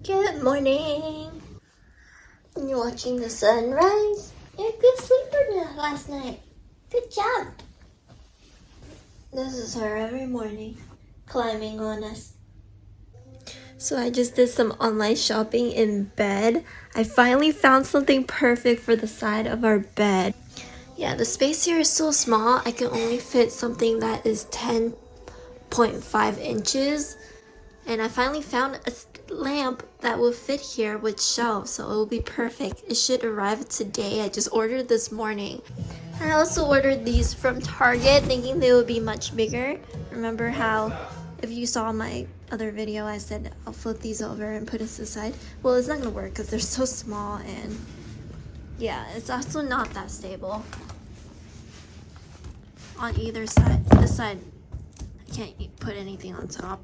Good morning. You're watching the sunrise. You're a good sleeper last night. Good job. This is her every morning, climbing on us. So I just did some online shopping in bed. I finally found something perfect for the side of our bed. Yeah, the space here is so small. I can only fit something that is 10.5 inches. And I finally found a lamp that will fit here with shelves, so it will be perfect. It should arrive today. I just ordered this morning. I also ordered these from Target, thinking they would be much bigger. Remember how, if you saw my other video, I said I'll flip these over and put this aside? Well, it's not gonna work because they're so small, and yeah, it's also not that stable on either side. This side, I can't put anything on top.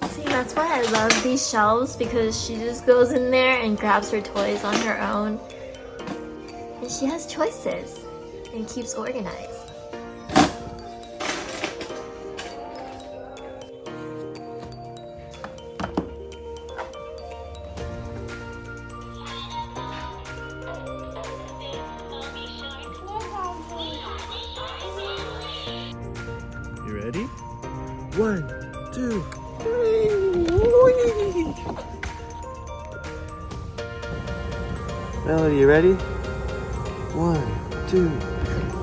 See, that's why I love these shelves, because she just goes in there and grabs her toys on her own. And she has choices and keeps organized. You ready? 1, 2, 3. Melody, you ready? 1, 2,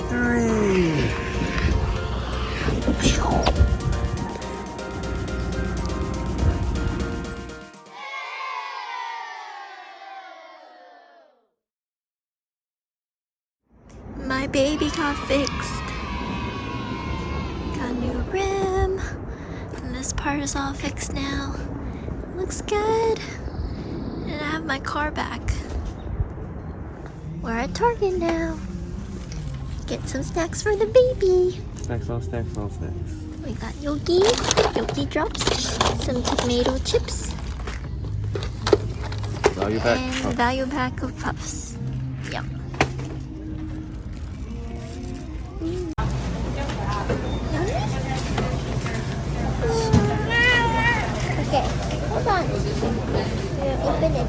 3. My baby got fixed. Got a new rim. And this part is all fixed now. Looks good. And I have my car back. We're at Target now. Get some snacks for the baby. Snacks, all snacks, all snacks. We got Yogi drops, some tomato chips, Value pack. and value pack of puffs. Yum. Okay, hold on. We're gonna open it.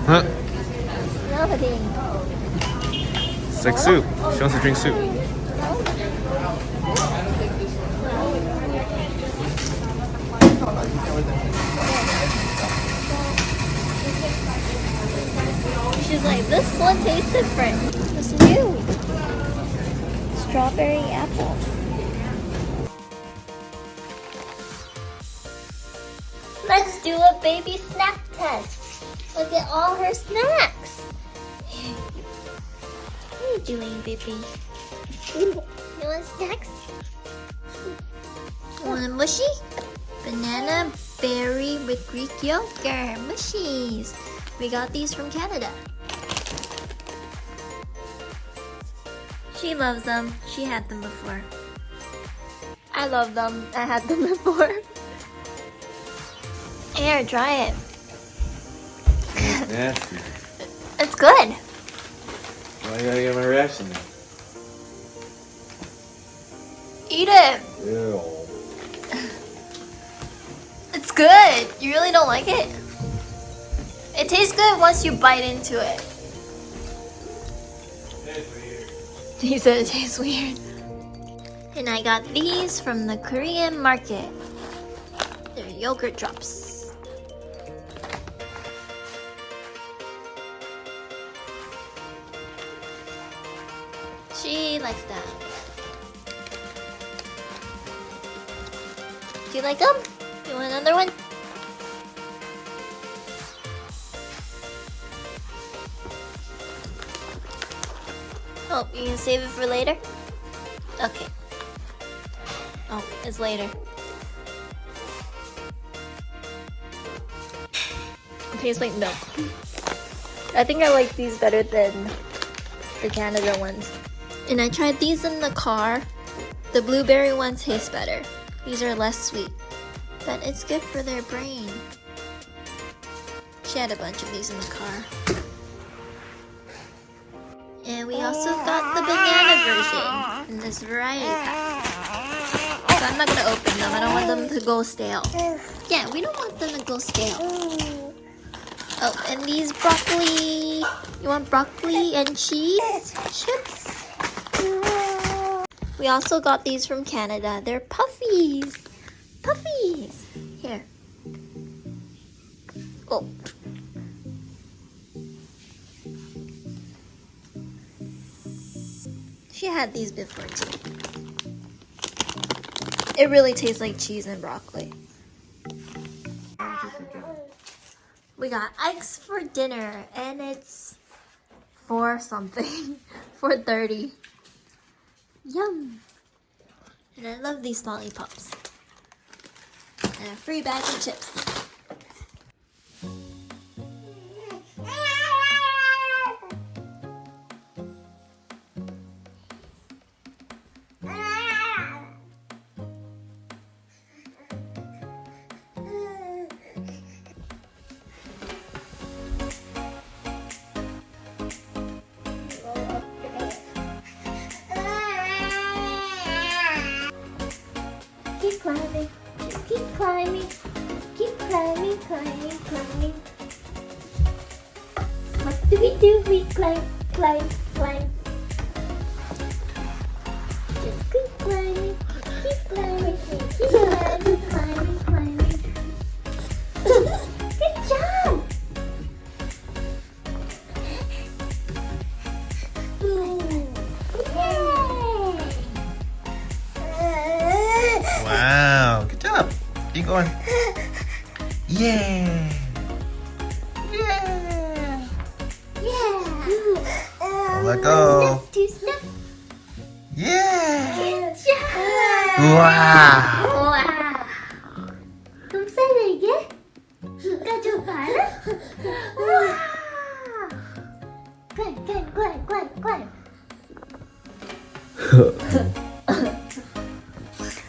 Huh? Nothing. It's like soup. She wants to drink soup. She's like, this one tastes different. What's new? Strawberry apple. Let's do a baby snack test. Look at all her snacks. What are you doing, baby? You want snacks? Want a mushy? Banana berry with Greek yogurt. Mushies. We got these from Canada. She loves them. She had them before. I love them. I had them before. Here, try it. Nasty. It's good. Why you gotta get my reaction now? Eat it. Ew. It's good. You really don't like it? It tastes good once you bite into it. He said it tastes weird. And I got these from the Korean market. They're yogurt drops. She likes that. Do you like them? You want another one? Oh, you can save it for later? Okay. Oh, it's later. It tastes like milk. I think I like these better than the Canada ones. And I tried these in the car. The blueberry one tastes better. These are less sweet, but it's good for their brain. She had a bunch of these in the car. And we also got the banana version in this variety pack. So I'm not gonna open them. I don't want them to go stale. Yeah, we don't want them to go stale. Oh, and these broccoli. You want broccoli and cheese chips? We also got these from Canada. They're puffies. Puffies. Here. Oh. She had these before too. It really tastes like cheese and broccoli. We got eggs for dinner, and it's for something. $4.30. Yum! And I love these lollipops. And a free bag of chips. Keep climbing, just keep climbing, keep climbing, climbing, climbing. What do? We climb, climb, climb. Just keep climbing, keep climbing, keep climbing, climbing, climbing. Good job! Wow, good job. Keep going. Yeah. Yeah. Yeah. Let go. Step, 2 step. Yeah. Good job. Wow. Wow. Không sai này ghê. Ca chụp phải đó. Wow. Quay.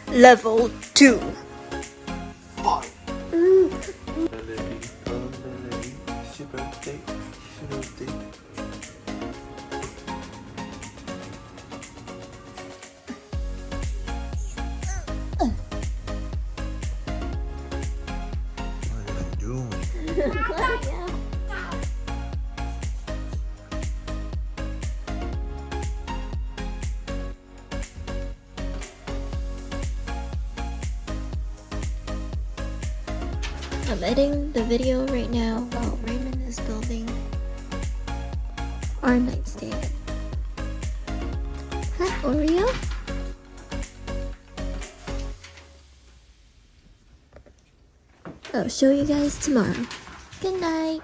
Level 2. I'm editing the video right now while Raymond is building our nightstand. Hi, Oreo. I'll show you guys tomorrow. Good night.